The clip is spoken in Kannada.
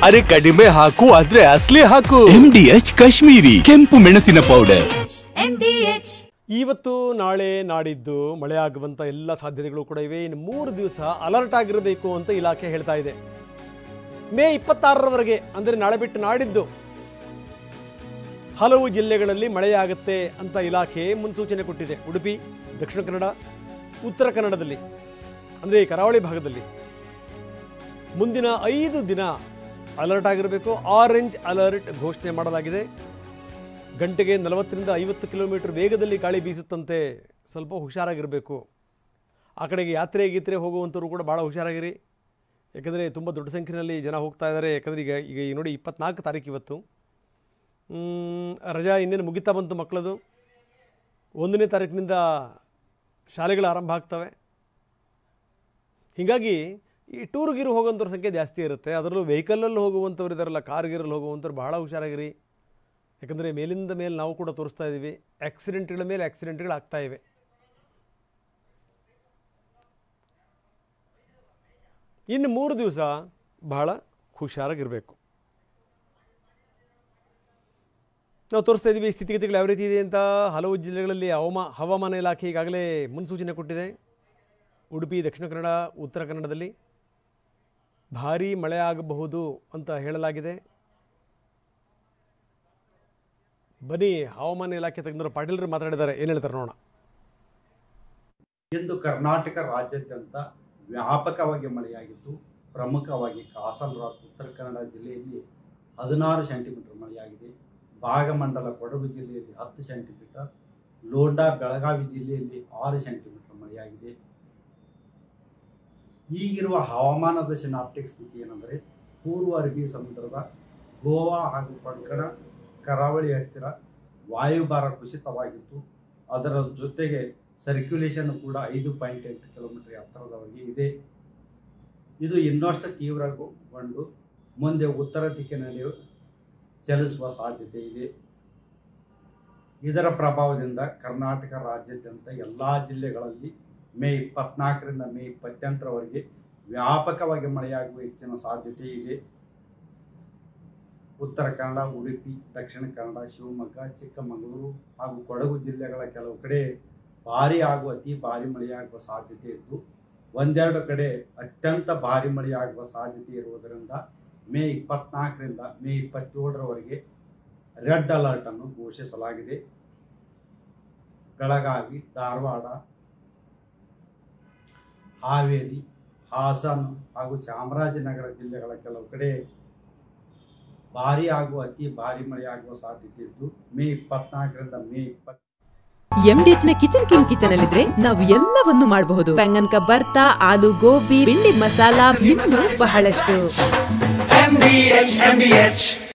ಅರೆ ಕಡಿಮೆ ಹಾಕು ಆದ್ರೆ ಅಸಲಿ ಹಾಕು. MDH ಕಾಶ್ಮೀರಿ ಕೆಂಪು ಮೆಣಸಿನ ಪೌಡರ್. ಇವತ್ತು ನಾಳೆ ನಾಡಿದ್ದು ಮಳೆ ಆಗುವಂಥ ಎಲ್ಲ ಸಾಧ್ಯತೆಗಳು ಕೂಡ ಇವೆ. ಇನ್ನು 3 ದಿವಸ ಅಲರ್ಟ್ ಆಗಿರಬೇಕು ಅಂತ ಇಲಾಖೆ ಹೇಳ್ತಾ ಇದೆ. ಮೇ 26ರವರೆಗೆ ಅಂದರೆ ನಾಳೆ ಬಿಟ್ಟು ನಾಡಿದ್ದು ಹಲವು ಜಿಲ್ಲೆಗಳಲ್ಲಿ ಮಳೆಯಾಗುತ್ತೆ ಅಂತ ಇಲಾಖೆ ಮುನ್ಸೂಚನೆ ಕೊಟ್ಟಿದೆ. ಉಡುಪಿ, ದಕ್ಷಿಣ ಕನ್ನಡ, ಉತ್ತರ ಕನ್ನಡದಲ್ಲಿ ಅಂದರೆ ಕರಾವಳಿ ಭಾಗದಲ್ಲಿ ಮುಂದಿನ 5 ದಿನ ಅಲರ್ಟ್ ಆಗಿರಬೇಕು. ಆರೆಂಜ್ ಅಲರ್ಟ್ ಘೋಷಣೆ ಮಾಡಲಾಗಿದೆ. ಗಂಟೆಗೆ 40ರಿಂದ 50 ಕಿಲೋಮೀಟರ್ ವೇಗದಲ್ಲಿ ಗಾಳಿ ಬೀಸುತ್ತಂತೆ. ಸ್ವಲ್ಪ ಹುಷಾರಾಗಿರಬೇಕು. ಆ ಕಡೆಗೆ ಯಾತ್ರೆ ಗೀತ್ರೆ ಹೋಗುವಂಥವ್ರು ಕೂಡ ಭಾಳ ಹುಷಾರಾಗಿರಿ. ಯಾಕಂದರೆ ತುಂಬ ದೊಡ್ಡ ಸಂಖ್ಯೆಯಲ್ಲಿ ಜನ ಹೋಗ್ತಾ ಇದ್ದಾರೆ. ಯಾಕಂದರೆ ಈಗ ನೋಡಿ 24 ತಾರೀಕು ಇವತ್ತು. ರಜಾ ಇನ್ನೇನು ಮುಗಿತಾ ಬಂತು ಮಕ್ಕಳದು. 1ನೇ ತಾರೀಕಿನಿಂದ ಶಾಲೆಗಳು ಆರಂಭ ಆಗ್ತವೆ. ಹೀಗಾಗಿ ಈ ಟೂರ್ಗಿರು ಹೋಗೋಂಥವ್ರ ಸಂಖ್ಯೆ ಜಾಸ್ತಿ ಇರುತ್ತೆ. ಅದರಲ್ಲೂ ವೆಹಿಕಲಲ್ಲಿ ಹೋಗುವಂಥವ್ರು ಇದ್ದಾರಲ್ಲ, ಕಾರ್ಗಿರಲ್ಲಿ ಹೋಗುವಂಥವ್ರು ಭಾಳ ಹುಷಾರಾಗಿರಿ. ಯಾಕಂದರೆ ಮೇಲಿಂದ ಮೇಲೆ ನಾವು ಕೂಡ ತೋರಿಸ್ತಾ ಇದ್ದೀವಿ, ಆಕ್ಸಿಡೆಂಟ್ಗಳ ಮೇಲೆ ಆಕ್ಸಿಡೆಂಟ್ಗಳು ಆಗ್ತಾ ಇವೆ. ಇನ್ನು 3 ದಿವಸ ಬಹಳ ಹುಷಾರಾಗಿರಬೇಕು. ನಾವು ತೋರಿಸ್ತಾ ಇದ್ದೀವಿ ಸ್ಥಿತಿಗತಿಗಳು ಯಾವ ರೀತಿ ಇದೆ ಅಂತ. ಹಲವು ಜಿಲ್ಲೆಗಳಲ್ಲಿ ಹವಾಮಾನ ಇಲಾಖೆ ಈಗಾಗಲೇ ಮುನ್ಸೂಚನೆ ಕೊಟ್ಟಿದೆ. ಉಡುಪಿ, ದಕ್ಷಿಣ ಕನ್ನಡ, ಉತ್ತರ ಕನ್ನಡದಲ್ಲಿ ಭಾರೀ ಮಳೆ ಆಗಬಹುದು ಅಂತ ಹೇಳಲಾಗಿದೆ. ಬನ್ನಿ ಹವಾಮಾನ ಇಲಾಖೆ ತಜ್ಞರು ಪಾಟೀಲರು ಮಾತಾಡಿದ್ದಾರೆ, ಏನು ಹೇಳ್ತಾರೆ ನೋಡೋಣ. ಇಂದು ಕರ್ನಾಟಕ ರಾಜ್ಯಾದ್ಯಂತ ವ್ಯಾಪಕವಾಗಿ ಮಳೆಯಾಗಿದ್ದು, ಪ್ರಮುಖವಾಗಿ ಕಾಸರಗೋಡು, ಉತ್ತರ ಕನ್ನಡ ಜಿಲ್ಲೆಯಲ್ಲಿ 16 ಸೆಂಟಿಮೀಟರ್ ಮಳೆಯಾಗಿದೆ. ಭಾಗಮಂಡಲ ಕೊಡಗು ಜಿಲ್ಲೆಯಲ್ಲಿ 10 ಸೆಂಟಿಮೀಟರ್, ಲೋಂಡಾ ಬೆಳಗಾವಿ ಜಿಲ್ಲೆಯಲ್ಲಿ 6 ಸೆಂಟಿಮೀಟರ್ ಮಳೆಯಾಗಿದೆ. ಈಗಿರುವ ಹವಾಮಾನದ ಸಿನಾಪ್ಟಿಕ್ ಸ್ಥಿತಿ ಏನೆಂದರೆ, ಪೂರ್ವ ಅರಬ್ಬಿ ಸಮುದ್ರದ ಗೋವಾ ಹಾಗೂ ಕೊಂಕಣ ಕರಾವಳಿ ಹತ್ತಿರ ವಾಯುಭಾರ ಕುಸಿತವಾಗಿತ್ತು. ಅದರ ಜೊತೆಗೆ ಸರ್ಕ್ಯುಲೇಷನ್ ಕೂಡ 5.8 ಕಿಲೋಮೀಟರ್ ಎತ್ತರದವರೆಗೆ ಇದೆ. ಇದು ಇನ್ನಷ್ಟು ತೀವ್ರಗೊಂಡು ಮುಂದೆ ಉತ್ತರ ದಿಕ್ಕಿನಲ್ಲಿ ಚಲಿಸುವ ಸಾಧ್ಯತೆ ಇದೆ. ಇದರ ಪ್ರಭಾವದಿಂದ ಕರ್ನಾಟಕ ರಾಜ್ಯಾದ್ಯಂತ ಎಲ್ಲ ಜಿಲ್ಲೆಗಳಲ್ಲಿ ಮೇ 24ರಿಂದ ಮೇ 28ರವರೆಗೆ ವ್ಯಾಪಕವಾಗಿ ಮಳೆಯಾಗುವ ಹೆಚ್ಚಿನ ಸಾಧ್ಯತೆ ಇದೆ. ಉತ್ತರ ಕನ್ನಡ, ಉಡುಪಿ, ದಕ್ಷಿಣ ಕನ್ನಡ, ಶಿವಮೊಗ್ಗ, ಚಿಕ್ಕಮಗಳೂರು ಹಾಗೂ ಕೊಡಗು ಜಿಲ್ಲೆಗಳ ಕೆಲವು ಕಡೆ ಭಾರೀ ಹಾಗೂ ಅತಿ ಭಾರಿ ಮಳೆಯಾಗುವ ಸಾಧ್ಯತೆ ಇದ್ದು, ಒಂದೆರಡು ಕಡೆ ಅತ್ಯಂತ ಭಾರಿ ಮಳೆಯಾಗುವ ಸಾಧ್ಯತೆ ಇರುವುದರಿಂದ ಮೇ 24ರಿಂದ ಮೇ 27ರವರೆಗೆ ರೆಡ್ ಅಲರ್ಟ್ ಅನ್ನು ಘೋಷಿಸಲಾಗಿದೆ. ಬೆಳಗಾವಿ, ಧಾರವಾಡ, ಹಾವೇರಿ, ಹಾಸನ ಹಾಗೂ ಚಾಮರಾಜನಗರ ಜಿಲ್ಲೆಗಳ ಕೆಲವು ಕಡೆ ಭಾರಿ ಹಾಗೂ ಅತಿ ಭಾರಿ ಮಳೆಯಾಗುವ ಸಾಧ್ಯತೆ ಇದ್ದು, ಮೇ 24ರಿಂದ ಮೇ 20. MDH ನ ಕಿಚನ್ ಕಿಂಗ್ ಕಿಚನ್ ಅಲ್ಲಿದ್ರೆ ನಾವು ಎಲ್ಲವನ್ನು ಮಾಡಬಹುದು. ಬೆಂಗನ್ ಕ ಬರ್ತಾ, ಆಲೂ ಗೋಬಿ, ಭಿಂಡಿ ಮಸಾಲಾ, ಇನ್ನೂ ಬಹಳಷ್ಟು. MDH